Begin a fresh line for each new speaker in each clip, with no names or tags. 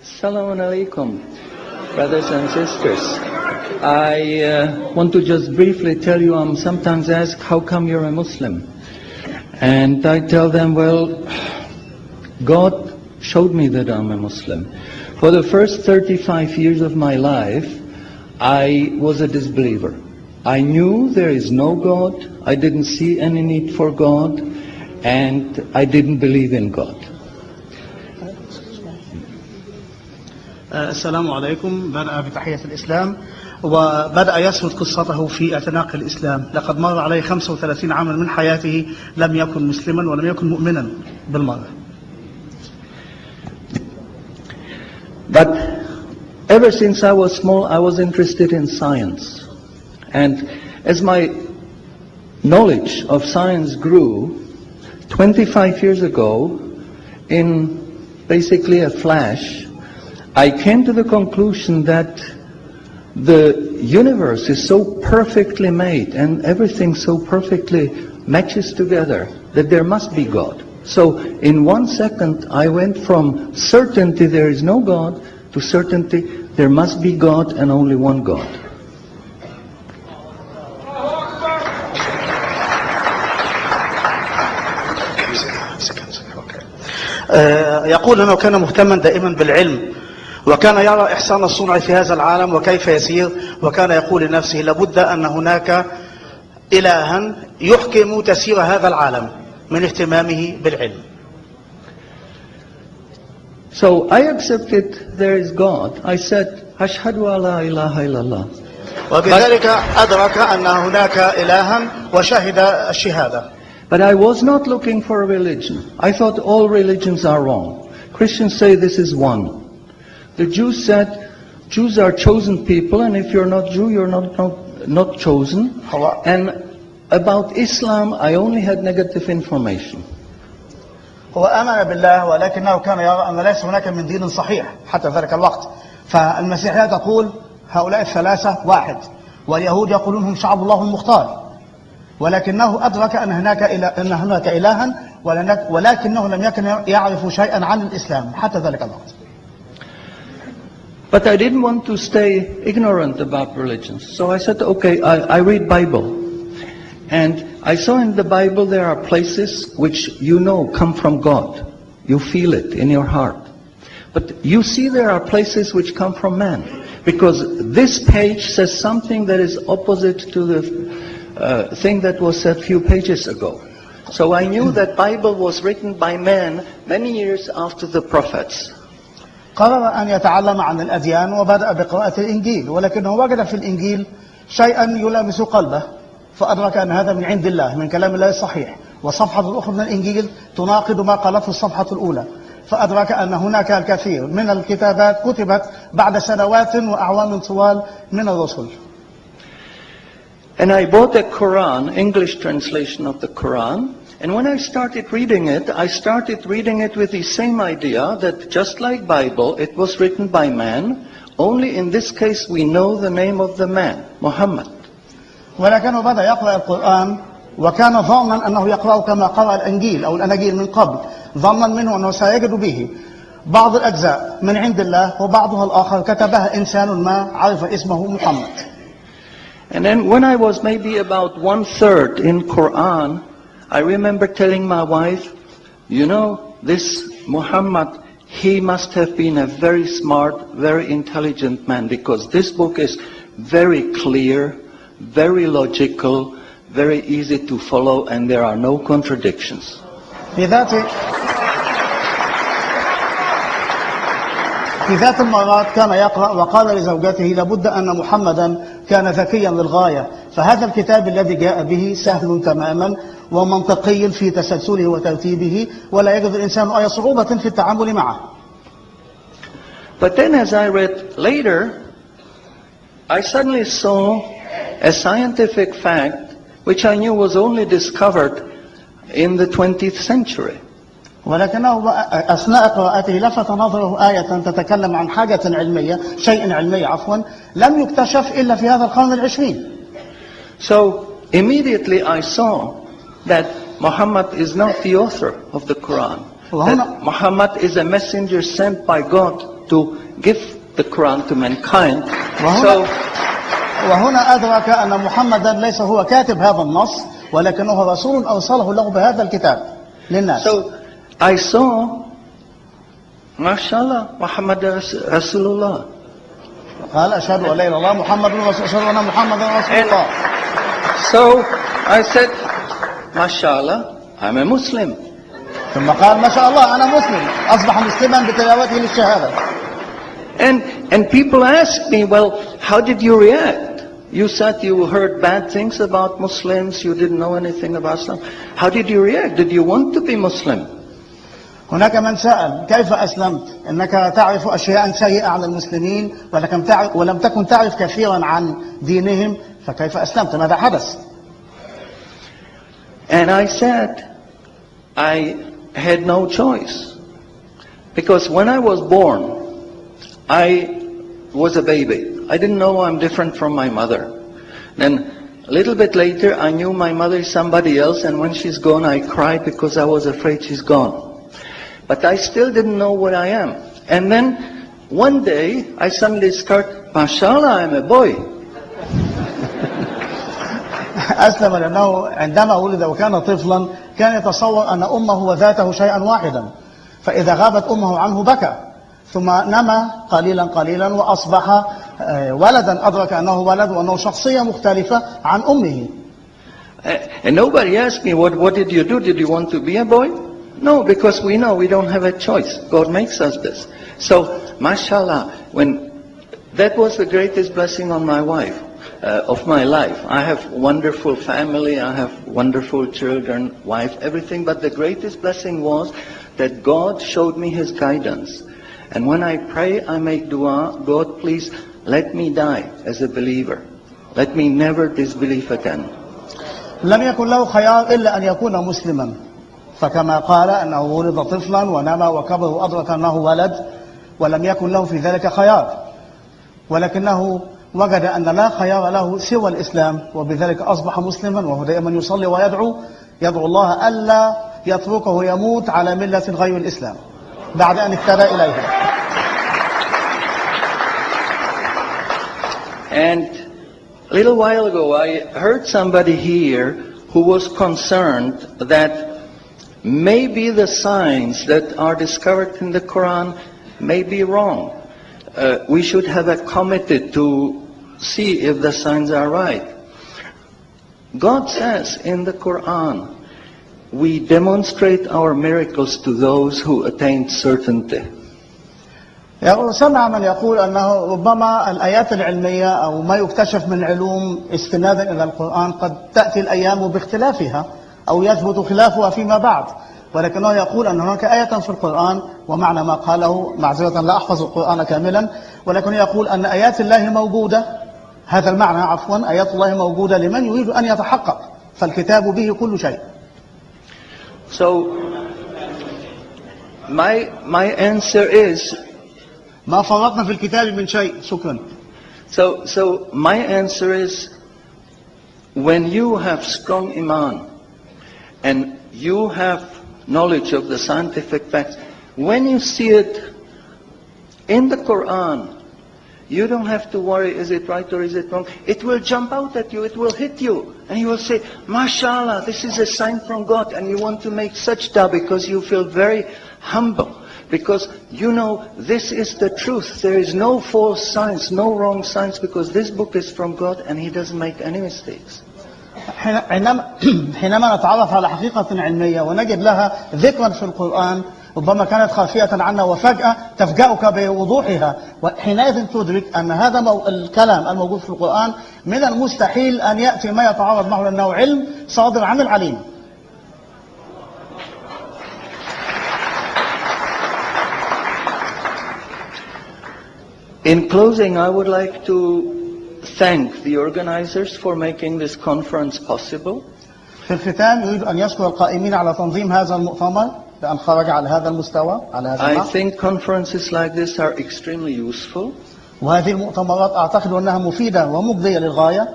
Assalamu alaikum, brothers and sisters. I want to just briefly tell you, I'm sometimes asked, how come you're a Muslim? And I tell them, well, God showed me that I'm a Muslim. For the first 35 years of my life, I was a disbeliever. I knew there is no God, I didn't see any need for God, and I didn't believe in God.
السلام عليكم. بدأ بتحية الإسلام وبدأ يسرد قصته في اعتناق الإسلام. لقد مر عليه 35 عاما من حياته لم يكن مسلما ولم يكن مؤمنا بالمرة.
But ever since I was small, I was interested in science. And as my knowledge of science grew, 25 years ago, in basically a flash, I came to the conclusion that the universe is so perfectly made and everything so perfectly matches together that there must be God. So in 1 second I went from certainty there is no God to certainty there must be God and only one God.
يقول أنه كان مهتما دائما بالعلم وكان يرى إحسان الصنع في هذا العالم وكيف يسير وكان يقول لنفسه لابد أن هناك إلها يحكم تسير هذا العالم من اهتمامه بالعلم.
So I accepted there is God. I said أشهد أن لا إله إلا الله.
وبذلك أدرك أن هناك إلها وشهد الشهادة.
But I was not looking for a religion. I thought all religions are wrong. Christians say this is one. The Jews said Jews are chosen people, and if you're not Jew, you're not chosen. And about Islam, I only had negative information.
هو آمن بالله ولكنه كان يرى أن ليس هناك من دين صحيح حتى ذلك الوقت. فالمسيحية تقول هؤلاء الثلاثة واحد، واليهود يقولون هم شعب الله المختار. ولكنه أدرك أن هناك إلها ولكنه لم يكن يعرف شيئا عن الإسلام حتى ذلك الوقت.
But I didn't want to stay ignorant about religions. So I said, okay, I read Bible. And I saw in the Bible there are places which you know come from God. You feel it in your heart. But you see there are places which come from man. Because this page says something that is opposite to the thing that was said a few pages ago. So I knew that Bible was written by man many years after the prophets.
قرر أن يتعلم عن الأديان وبدأ بقراءة الإنجيل ولكنه وجد في الإنجيل شيئا يلامس قلبه فأدرك أن هذا من عند الله من كلام الله الصحيح والصفحة الأخرى من الإنجيل تناقض ما قالته الصفحة الأولى فأدرك أن هناك الكثير من الكتابات كتبت بعد سنوات وأعوام طوال من الرسل.
And I bought a Qur'an, English translation of the Qur'an. And when I started reading it with the same idea that just like Bible, it was written by man. Only in this case we know the name of the man, Muhammad.
ولكنه بدأ يقرأ القرآن وكان ظانا أنه يقرأ كما قرأ الإنجيل أو الأناجيل من قبل ظنا منه أنه سيجد به بعض الأجزاء من عند الله وبعضها الآخر كتبها إنسان ما عرف اسمه محمد.
And then when I was maybe about 1/3 in Qur'an, I remember telling my wife, you know, this Muhammad, he must have been a very smart, very intelligent man because this book is very clear, very logical, very easy to follow, and there are no contradictions.
في ذات المرات كان يقرأ وقال لزوجته لابد أن محمدا كان ذكيا للغاية فهذا الكتاب الذي جاء به سهل تماما ومنطقي في تسلسله وترتيبه ولا يجد الإنسان أي صعوبة في التعامل معه.
But then as I read later, I suddenly saw a scientific fact which I knew was only discovered in the 20th century.
ولكنه أثناء قراءته لفت نظره آية تتكلم عن حاجة علمية شيء علمي لم يكتشف إلا في هذا القرن العشرين.
So immediately I saw that Muhammad is not the author of the Quran. That Muhammad is a messenger sent by God to give the Quran to mankind.
وهنا أدرك أن محمدا ليس هو كاتب هذا النص ولكنه رسول أوصله له بهذا الكتاب للناس.
So I saw, MashaAllah, Muhammad Rasulullah.
قال أشهد أن لا إله إلا الله محمد رسول أشهد أن محمد رسول الله.
So I said, MashaAllah, I'm a Muslim.
ثم قال ما شاء الله أنا مسلم. أصبح مسلما بتلاوته للشهادة.
And people ask me, well, how did you react? You said you heard bad things about Muslims, you didn't know anything about Islam. How did you react? Did you want to be Muslim?
هناك من سأل كيف أسلمت؟ إنك تعرف أشياء سيئة عن المسلمين ولم تكن تعرف كثيرا عن دينهم فكيف أسلمت؟ ماذا حدث؟
And I said, I had no choice. Because when I was born, I was a baby. I didn't know I'm different from my mother. Then a little bit later, I knew my mother is somebody else, and when she's gone, I cried because I was afraid she's gone. But I still didn't know what I am. And then one day, I suddenly discovered, MashaAllah, I'm a boy.
أسلم لأنه عندما ولد وكان طفلا كان يتصور أن أمه وذاته شيئا واحدا فإذا غابت أمه عنه بكى ثم نما قليلا قليلا وأصبح ولدا أدرك أنه ولد وأنه شخصية مختلفة عن أمه.
And nobody asked me, what did you do? Did you want to be a boy? No, because we know we don't have a choice. God makes us this. So, mashallah, that was the greatest blessing on my wife, of my life. I have wonderful family, I have wonderful children, wife, everything. But the greatest blessing was that God showed me His guidance. And when I pray, I make dua, God, please let me die as a believer. Let me never disbelieve again.
لم يكن له خيار إلا أن يكون مسلما. فكما قال أنه ولد طفلا ونما وكبر وأدرك أنه ولد ولم يكن له في ذلك خيار ولكنه وجد أن لا خيار له سوى الإسلام وبذلك أصبح مسلما وهو دائما يصلي ويدعو الله ألا يتركه يموت على ملة غير الإسلام بعد أن اهتدى إليها.
And a little while ago I heard somebody here who was concerned that maybe the signs that are discovered in the Quran may be wrong. We should have a committee to see if the signs are right. God says in the Quran, we demonstrate our miracles to those who attained certainty.
سمع من يقول أنه ربما الآيات العلمية أو ما يكتشف من علوم استنادا إلى القرآن قد تأتي الأيام باختلافها أو يثبت خلافها فيما بعد ولكنه يقول أن هناك آية في القرآن ومعنى ما قاله معذرة لا أحفظ القرآن كاملا ولكنه يقول أن آيات الله موجودة هذا المعنى عفوا آيات الله موجودة لمن يريد أن يتحقق فالكتاب به كل شيء.
So my answer is
ما فرطنا في الكتاب من شيء. شكرا.
So my answer is when you have strong iman and you have knowledge of the scientific facts, when you see it in the Quran, you don't have to worry, is it right or is it wrong? It will jump out at you, it will hit you. And you will say, MashaAllah, this is a sign from God. And you want to make sajda because you feel very humble. Because you know this is the truth. There is no false science, no wrong science, because this book is from God and He doesn't make any mistakes.
حينما نتعرف على حقيقة علمية ونجد لها ذكرا في القرآن ربما كانت خافية عنا وفجأة تفجأك بوضوحها وحينئذ تدرك أن هذا الكلام الموجود في القرآن من المستحيل أن يأتي ما يتعارض معه لأنه علم صادر عن العليم.
In closing, I would like to thank the organizers for making this conference possible.
في الختام يريد أن يشكر القائمين على تنظيم هذا المؤتمر لأن خرج على هذا المستوى على هذا
I
النحو.
think conferences like this are extremely useful.
وهذه المؤتمرات أعتقد أنها مفيدة ومجدية للغاية.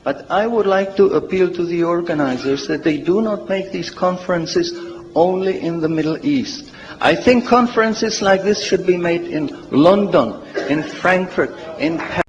But I would like to appeal to the organizers that they do not make these conferences only in the Middle East. I think conferences like this should be made in London, in Frankfurt, in Paris.